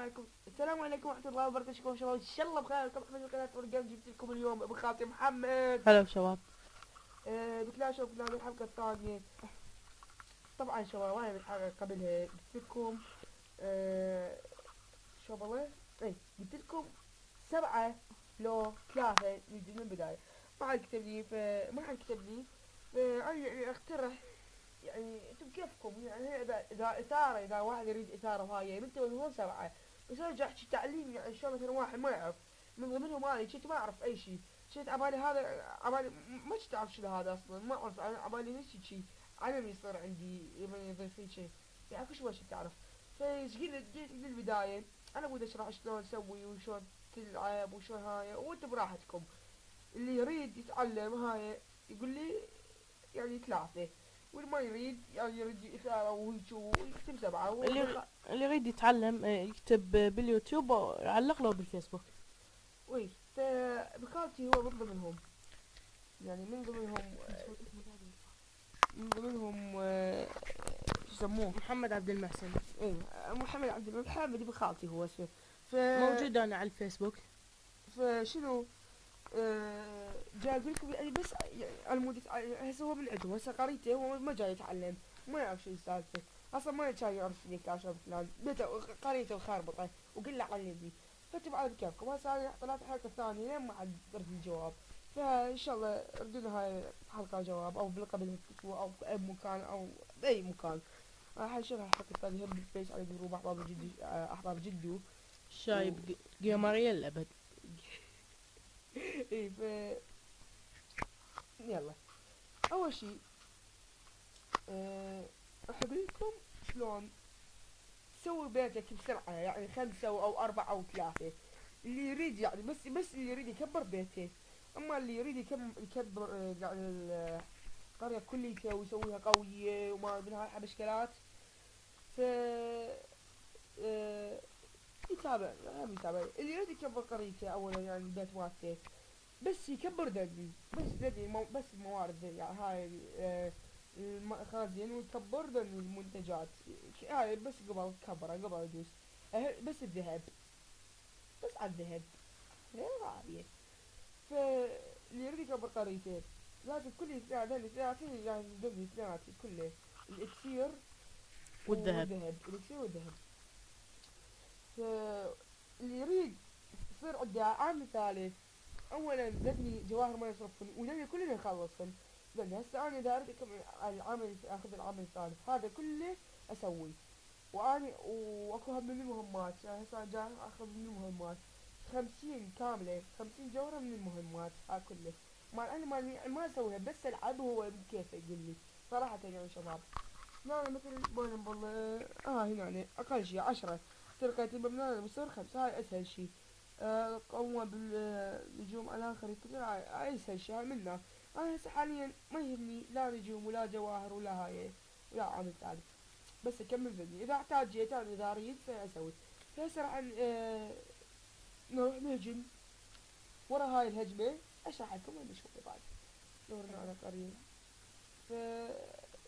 عليكم. السلام عليكم ورحمة الله وبركاته. شكرا شباب، إن شاء الله بخير. كم حمد قناة ورقم جبت لكم اليوم ابو خالتي محمد. هلا شباب. بتلاقوا شباب بتلاقوا الحلقة الثانية. طبعا شباب أنا بالحلقة قبلها قلت لكم شو بالله. قلت لكم 7 لو 3 من البداية. ما حد كتب لي فما حد كتب لي، فأنا يعني أقترح، يعني انتم كيفكم، يعني اذا اثاره، اذا واحد يريد اثاره وهاي انت هو 7. بس ارجع احكي تعليم، يعني شلون مثلا واحد ما يعرف من ضمنهم انا كنت ما اعرف اي شيء. شيت عبالي هذا، عبالي ما كنت اعرف شنو هذا اصلا، ما اعرف عبالي نفسي شيء علم يصير عندي لما يضيف في شيء، يعني كل شوي شي تعرف. جيت للبداية انا بدي اشرح شلون اسوي وشلون تلعب وشلون هاي، وانتم براحتكم. اللي يريد يتعلم هاي يقول لي يعني 3، واللي ما يريد يعني يريد إثارة وهيك ويكتب 7 اللي يريد يتعلم يكتب باليوتيوب ويعلق له بالفيسبوك. وي فبخالتي هو من ضمنهم، يعني من ضمنهم شو يسموه، محمد عبد المحسن. ايه محمد عبد المحمد بخالتي هو اسمه. ف موجود انا على الفيسبوك. فشنو جاي اقول لكم يعني، بس يعني المود هسه هو من عندهم، هسه قريته هو ما جاي يتعلم، ما يعرف شو السالفه، اصلا ما كان يعرف لي كاشف فلان، قريته وخربطه وقل له علمني. فتبع بكيفكم. هسه انا طلعت الحلقه الثانيه لين ما عاد رد الجواب، فان شاء الله ردنا هاي حلقه جواب او بالقبل او باي مكان او باي مكان. راح انشرها الحلقه الثانيه هم بالفيس على جروب احباب جدي، احباب جدو. شايب جيمرية الابد. ايه يلا. اول شي راح اقول لكم شلون تسوي بيتك بسرعة، يعني 5 أو 4 أو 3. اللي يريد يعني بس اللي يريد يكبر بيته، أما اللي يريد يكبر يعني القرية كليتها ويسويها قوية وما منها حبشكلات. ف آه، يتابع، هم يتابع اللي يريد يكبر قريته أولا، يعني البيت مالته بس يكبر دني، بس دني بس الموارد يعني هاي المخازن، ويكبر دني المنتجات هاي بس قبل كبره قبل يدوس. بس الذهب، بس على الذهب غير غالية. فاللي يريد يكبر قريته لازم كل اثنين ثلاثين، يعني دني ثلاثي كله الاكسير والذهب. الاكسير والذهب. فاللي يريد يصير عنده عامل ثالث، اولا ذني جواهر ما يصرفن وذني كلنا نخلصن. ذني هسه انا اذا اريد العمل، اخذ العمل الثالث هذا كله اسوي، واني واكو هم من المهمات، يعني هسه أنا جاي اخذ من المهمات 50 كاملة، 50 جوهرة من المهمات ها كله. مال انا ما اسويها، بس العب هو بكيفه يقول لي صراحة يعني شباب. لا مثل بون والله هنا اقل شي 10 ترقية المبنى بصير 5، هاي اسهل شي. قوة بالنجوم الاخر كثير، هاي اسهل شي، هاي منه. انا هسه حاليا ما يهمني لا نجوم ولا جواهر ولا هاي ولا عامل ثالث، بس اكمل فيديو اذا احتاجيت انا، اذا اريد فاسوي. فهسه راح نروح نهجم. ورا هاي الهجمة اشرح لكم وين شوي بعد دورنا على قريب. ف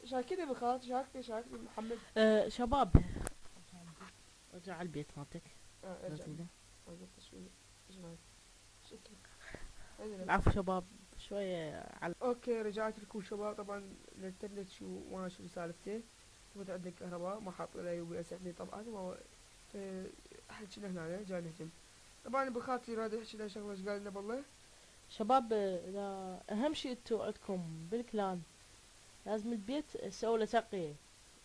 شاركني بخاطر، شاركني محمد. شباب، ارجع على البيت مالتك. ارجع وقفت شوي. ايش رايك؟ شكرا. العفو شباب، شوية على. اوكي رجعت لكم شباب. طبعا الانترنت شو ما شو سالفته، ثبت عندك كهرباء ما حاط له يو اس يعني طبعا ما حكينا هنا جاي نهجم. طبعا بخاطري راد يحكي لنا شغله ايش قال لنا بالله. شباب، اذا اهم شيء انتو عندكم بالكلان لازم البيت تسوي له ترقية.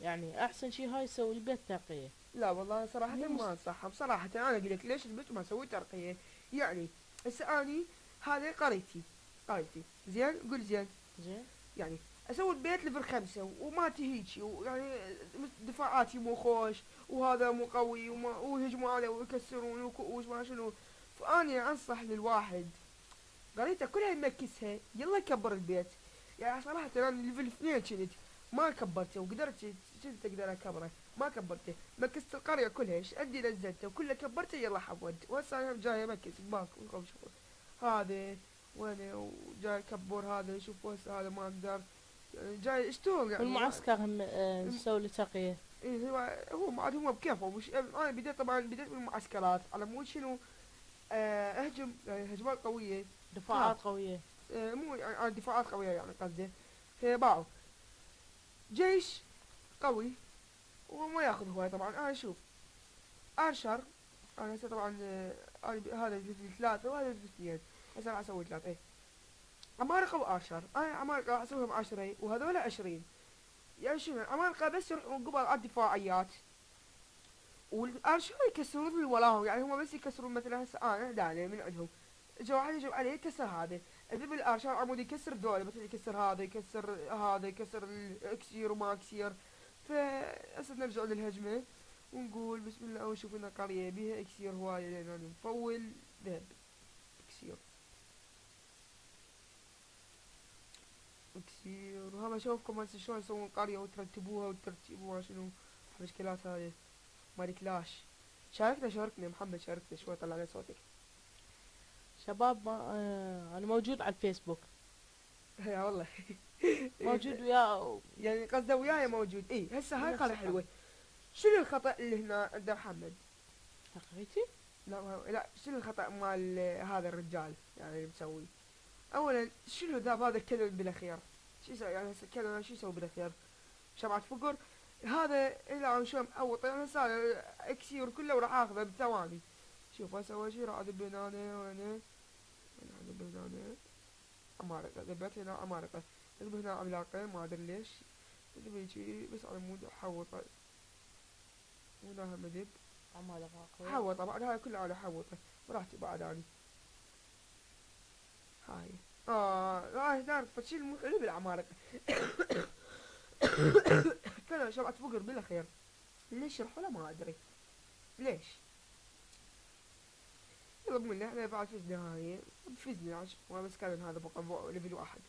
يعني احسن شيء هاي يسوي البيت ترقية. لا والله صراحة ما انصحها بصراحة. انا اقول لك ليش البيت ما اسوي ترقية. يعني هسه اني هذه قريتي زين، قول زين. زين. يعني اسوي البيت ليفل 5 وما تهيجي، ويعني دفاعاتي مو خوش وهذا مو قوي ويهجموا عليه ويكسرون وكؤوس ما شنو. فاني انصح للواحد قريته كلها يمكسها يلا يكبر البيت. يعني صراحة انا ليفل 2 كنت ما كبرته، وقدرت كنت اقدر اكبره ما كبرته. مكست القرية كلها ايش ادي نزلته وكله كبرته يلا حود. وهسه انا جاي امكس ماكو شغل. هذا وانا وجاي كبر هذا، شوف هسه هذا ما اقدر، يعني جاي اشتغل يعني والمعسكر هم نسوي له ترقية. إيه هو عاد هو بكيفه، مش انا بديت طبعا بديت بالمعسكرات على مود شنو، اهجم يعني هجمات قويه. ها دفاعات قوية. مو يعني دفاعات قويه يعني قصدي. فباعوا جيش قوي وما ياخذ هواي. طبعا انا اشوف ارشر، انا هسه طبعا هذا ليفل 3 وهذا ليفل 2. هسه راح اسوي 3 ايه عمالقة وارشر. انا عمالقة راح اسويهم 10 وهذول 20. يعني شنو عمالقة بس يروحون قبل على الدفاعيات، والارشر يكسرون اللي وراهم. يعني هم بس يكسرون مثلا هسه انا داني من عندهم جو واحد يجوا عليه يكسر هذا، اذا بالارشر عمود يكسر دول مثلا يكسر هذا يكسر هذا يكسر الاكسير وما اكسير. فهسه نرجع للهجمة ونقول بسم الله ونشوف لنا قرية بيها اكسير هواية لان نفول ذهب اكسير اكسير. وهم اشوفكم هسه شلون يسوون قرية وترتبوها وترتبوها شنو المشكلات هذه مالي كلاش. شاركنا محمد، شاركنا شوي طلع لي صوتك. شباب، ما انا موجود على الفيسبوك، يا والله. موجود ويا يعني قصده وياي موجود. اي هسه هاي نفس قالة الحال. حلوة. شنو الخطأ اللي هنا عند محمد؟ حقيقتي. لا لا، شنو الخطأ مال هذا الرجال يعني اللي مسوي؟ اولا شنو ذا هذا الكلب بالاخير؟ شو يسوي يعني هسه الكلب شو يسوي بالاخير؟ شمعة فقر. هذا الى عن شو معوط يعني صار اكسير كله وراح اخذه بثواني. شوف هسه اول شي راح ادب هنا وهنا، هنا ادب هنا عمارقة، دبت هنا عمارقة، ادب هنا عملاقة ما ادري ليش، ادب هيجي بس على مود احوطه. وهنا هم ادب عمالقة قوية. حوطه بعد هاي كلها على حوطه براحتي بعد اني. هاي هاي تعرف فتشيل مو حلو بالعمارقة. كلها شبعة فقر بالاخير. ليش يروحوا ما ادري ليش. يلا بقولنا احنا بعد فزنا هاي، فزنا عشان بس كان هذا بقى ليفل 1.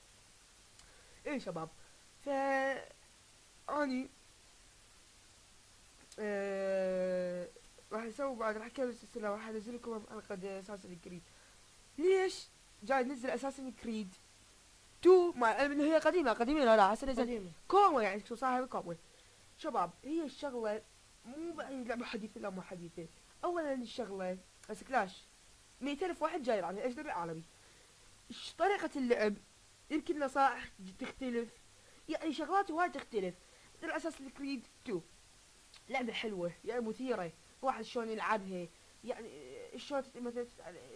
ايه شباب، ف اني راح اسوي بعد راح اكمل السلسلة وراح انزل لكم حلقة اساسن كريد. ليش جاي ننزل اساسن كريد 2 مع العلم ان هي قديمة لا هسه نزل قديمة. كومو يعني شو صاحب كومو. شباب هي الشغلة مو يعني لعبة حديثة لا مو حديثة. اولا الشغلة بس كلاش 200,000 واحد جاي يعني اجنبي عربي. طريقة اللعب يمكن نصائح تختلف، يعني شغلات وايد تختلف. مثل اساس الكريد 2 لعبة حلوة يعني مثيرة، واحد شلون يلعبها يعني شلون مثلا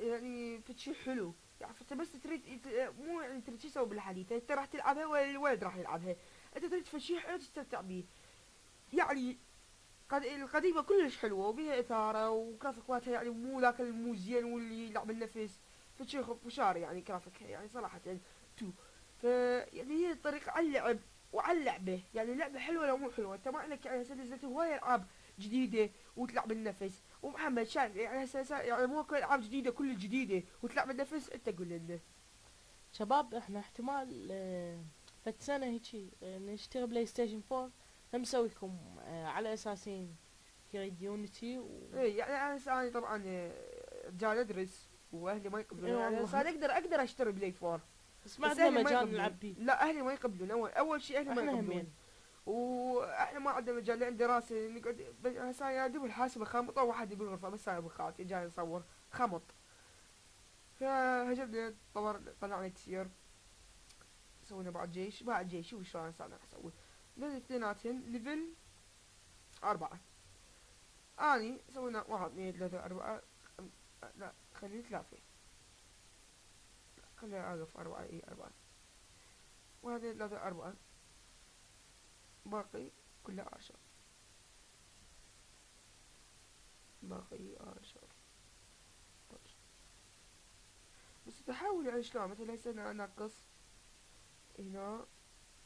يعني فتشي حلو. يعني فانت بس تريد مو يعني تريد تسوي بالحديثة انت راح تلعبها ولا الولد راح يلعبها، انت تريد فشي حلو تستمتع بيه. يعني القديمة كلش حلوة وبيها إثارة وجرافيكاتها يعني مو ذاك مو زين واللي يلعب النفس. فتشي فشار يعني جرافيكها يعني صراحة يعني تو. ف يعني هي طريقة على اللعب وعلى اللعبة، يعني اللعبة حلوة لو مو حلوة. انت ما عندك يعني هسه نزلت هواية العاب جديدة وتلعب النفس. ومحمد شايف يعني هسه يعني مو كل العاب جديدة كل الجديدة وتلعب النفس. انت قول لنا. شباب احنا احتمال فد سنة هيجي نشتري بلاي ستيشن 4، هم نسوي لكم على اساسين كريد يونيتي ايه يعني انا هسه انا طبعا رجال ادرس واهلي ما يقبلون. اي يعني والله. هسه أنا اقدر اشتري بلاي 4 بس ما بس عندنا اهلي ما مجال يقبلون. نلعب بيه. لا اهلي ما يقبلون. اول شيء اهلي ما احنا يقبلون. همين. واحنا ما عندنا مجال لان دراسه نقعد هسه يا دوب الحاسبه خامطه وواحد بالغرفه بس انا بخاتي جاي نصور خمط. فهجمنا طلعنا كثير. سوينا بعد جيش شوف شلون صار اسوي. من اثنيناتهم ليفل 4. اني سوينا 1 2 3 4 لا خليني 3 خليني اقف 4 اي 4 1 3 4 باقي كله ارشر باقي ارشر. بس تحاول يعني شلون مثلا هسه انا انقص هنا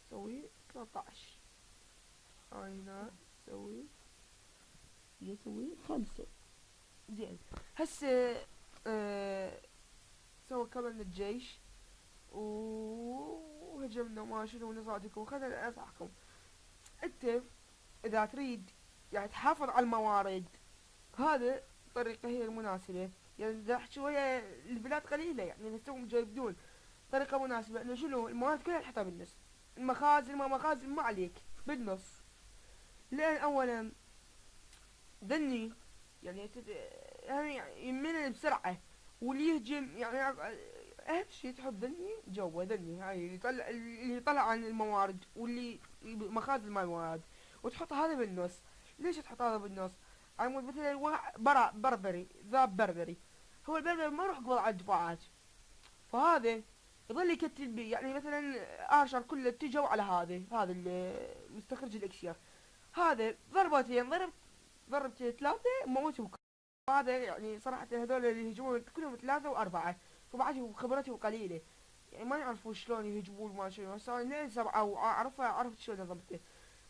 سوي 13 هنا سوي يسوي 5 زين. هسه سوى كمان الجيش وهجمنا ما شنو نصادكم وخلنا انصحكم انت اذا تريد يعني تحافظ على الموارد هذا الطريقة هي المناسبة. يعني راح شوية البلاد قليلة يعني نسوهم جايبدون طريقة مناسبة انه شنو الموارد كلها تحطها بالنص. المخازن ما عليك بالنص. لان اولا ذني يعني يعني يمين بسرعة، واللي يهجم يعني اهم شي تحط ذني جوا ذني، هاي اللي يطلع، اللي يطلع عن الموارد، واللي مخازن الموارد، وتحط هذا بالنص. ليش تحط هذا بالنص؟ على مود مثلا بربري ذاب بربري، هو البربري ما يروح قبل على الدفاعات، فهذا يظل يكتل بي، يعني مثلا ارشر كله اتجهوا على هذا اللي مستخرج الاكسير، هذا ضربتين ضربتين ثلاثة موتوا. هذا يعني صراحة هذول اللي يهجمون كلهم ثلاثة وأربعة، وبعد خبرتهم قليلة، يعني ما يعرفوا شلون يهجمون ما شنو، هسه أنا لين سبعة وأعرفها، عرفت شلون ضربته.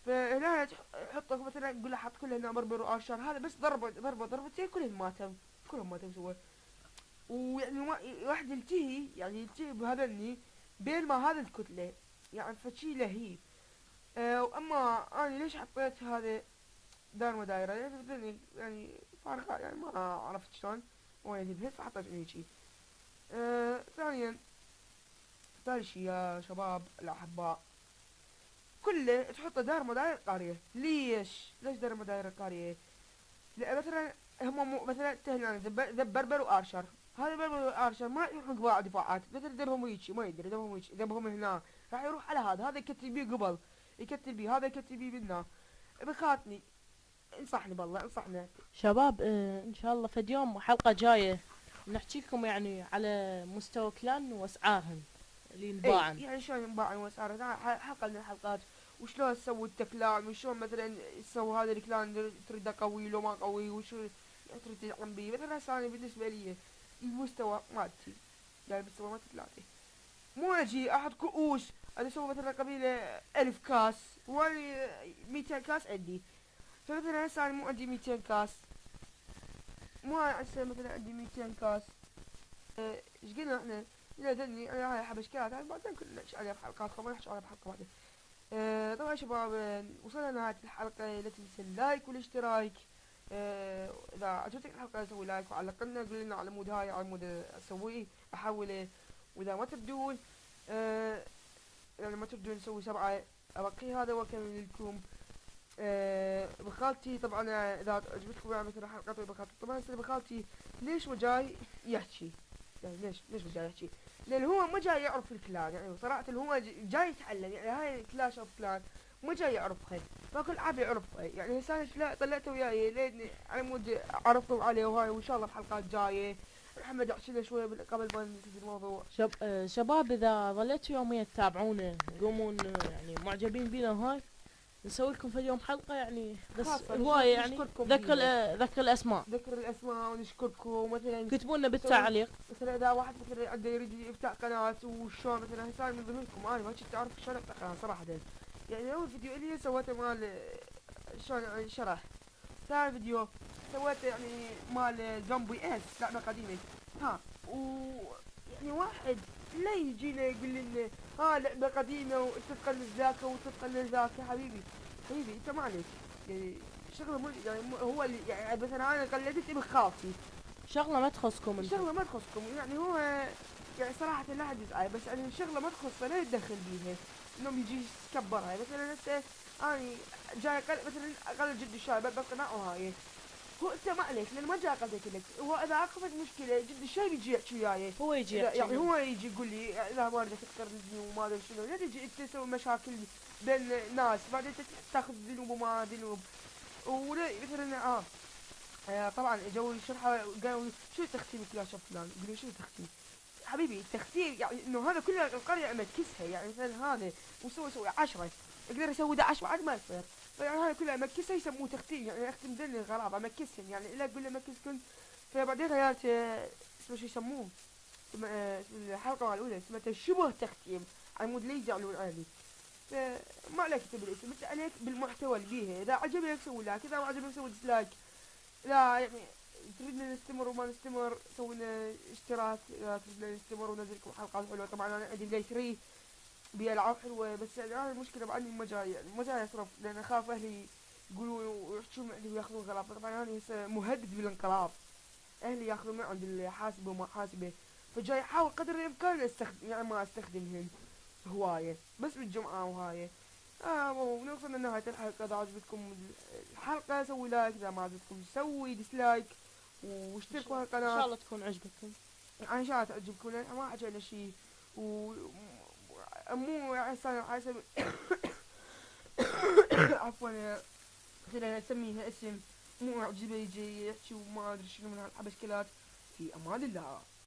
فهنا تحطك مثلا تقول له حط كل هنا بربر وآرشر، هذا بس ضربتين كلهم ماتوا، كلهم ماتوا سوا. ويعني واحد يلتهي، يعني يلتهي بهذني بين ما هذا الكتلة، يعني فشي لهيب. واما انا ليش حطيت هذا دار ودايرة، يعني بدني يعني فارقة، يعني ما عرفت شلون وين تبهت فحطيت هيجي. ثانيا، ثاني شي يا شباب الأحباء، كله تحطه دار مداير قرية. ليش دار مداير قرية؟ لأن مثلا هم مثلا تهنا ذب بربر وارشر، هذا بربر وارشر ما يروحون قبال دفاعات، مثلا ذبهم ويجي ما يدري ذبهم ويجي، ذبهم هنا راح يروح على هذا يكتل بيه قبل، يكتل بيه هذا يكتل بيه بالنا. بخاطني انصحني بالله انصحنا. شباب ان شاء الله فد يوم حلقة جاية نحكي لكم يعني على مستوى كلان واسعارهم اللي اي ينباعن. يعني شلون ينباع واسعاره، حلقه من الحلقات، وشلون تسوي التكلان، وشلون مثلا تسوي هذا الكلان تريده قوي لو ما قوي، وشو تريد تدعم بيه. مثلا هسه انا بالنسبه لي المستوى مالتي، يعني المستوى مالتي ثلاثة، مو اجي احط كؤوس، انا اسوي مثلا قبيله 1000 كاس، وانا 200 كاس عندي. فمثلا هسه انا مو عندي 200 كاس، مو هسه مثلا عندي 200 كاس. ايش قلنا احنا؟ لا ذني انا هاي حبشكات، هاي بعدين كنا نحكي عليها بحلقات، خلينا نحكي عليها بحلقة بعدين. طبعا يا شباب وصلنا لنهاية الحلقة، لا تنسى اللايك والاشتراك. اذا عجبتك الحلقة سوي لايك وعلق لنا، قول لنا على مود هاي على مود اسويه احوله. واذا ما تبدون يعني ما تبدون نسوي سبعة، ابقي هذا واكمل لكم. بخالتي طبعا اذا عجبتكم يعني مثلا حلقات بخالتي، طبعا هسه بخالتي ليش ما جاي يحكي؟ يعني ليش ما جاي يحكي؟ لان هو ما جاي يعرف الكلان، يعني صراحة هو جاي يتعلم، يعني هاي كلاش اوف كلان ما جاي يعرفها، ما كل عاب يعرفها. يعني هسه لا طلعته وياي لين على مود عرفتم عليه وهاي، وان شاء الله بحلقات جايه محمد يحكي لنا شويه قبل ما ننتهي الموضوع. شباب اذا ظليتوا يوميا تتابعونا تقومون يعني معجبين بينا هاي، نسوي لكم في اليوم حلقة يعني بس خاصة هواية يعني نشكركم ذكر فيها. ذكر الاسماء، ذكر الاسماء ونشكركم. مثلا كتبوا لنا سوي بالتعليق. مثلا اذا واحد مثلا عنده يريد يفتح قناة وشلون، مثلا هسه من ضمنكم انا ما كنت اعرف شلون افتح قناة صراحة. يعني اول فيديو اللي سويته مال شلون يعني شرح، ثاني فيديو سويته يعني مال زومبي اس لعبة قديمة. ها و يعني واحد لا يجينا يقول لنا لعبة قديمة وانت تقلد ذاك وانت تقلد ذاك. يا حبيبي انت ما عليك، يعني شغله مو يعني هو اللي يعني مثلا انا قلدت ابن خالتي، شغلة ما تخصكم انتم. شغله ما تخصكم، يعني هو يعني صراحة لا حد يزعل، بس يعني شغله ما تخصه لا يتدخل بيها، انهم يجي يكبرها. مثلا هسه اني جاي مثلا اقلد جد الشايب بالقناة وهاي، هو انت ما عليك لان ما جاي قلدك لك، هو اذا عقبت مشكلة جد الشايب يجي يحكي وياي، هو يجي يحكي يعني لنا. هو يجي يقول لي لا ما اريد تقرضني وما ادري شنو، لا تجي انت تسوي مشاكل بين ناس بعدين انت تاخذ ذنوب وما ذنوب. ولا مثلا طبعا جو الشرحة قالوا شو تختيم كلاش اوف كلان، يقولوا شو تختيم؟ حبيبي التختيم يعني انه هذا كله القرية امكسها، يعني مثلا هذا وسوي 10 اقدر اسوي 11 بعد ما يصير، فيعني هذا كله امكسها يسموه تختيم، يعني اختم ذني الغرابة امكسهم، يعني الا اقول له امكسكن. فبعدين غيرت اسمه شو يسموه، اسم الحلقة الأولى اسمها شبه تختيم على مود لا يزعلون علي. فما عليك تكتب الاسم، انت عليك بالمحتوى اللي بيه، اذا عجبك سوي لايك، اذا ما عجبك سوي ديسلايك. لا يعني تريدنا نستمر وما نستمر سوي لنا اشتراك، اذا تريدنا نستمر وننزلكم حلقات حلوه. طبعا انا عندي بلاي 3 بألعاب حلوه، بس يعني انا المشكله بعدني ما جاي، يعني ما جاي اصرف لان اخاف اهلي يقولوا ويحجون عندي وياخذون غلط. طبعا انا هسه مهدد بالانقلاب، اهلي ياخذون من عند الحاسبه وما حاسبه، فجاي احاول قدر الامكان استخدم، يعني ما استخدمهن هوايه بس بالجمعه وهاي. ونوصل لنهاية الحلقة. إذا عجبتكم الحلقة سوي لايك، إذا ما عجبتكم سوي ديسلايك، واشتركوا ان هالقناة. شاء الله تكون عجبتكم. إن شاء الله تعجبكم، لأن ما حكينا شي مو عسى عفوا، خلينا نسميها اسم مو عجبه يجي يحكي وما ادري شنو من هالحبشكلات. في امان الله.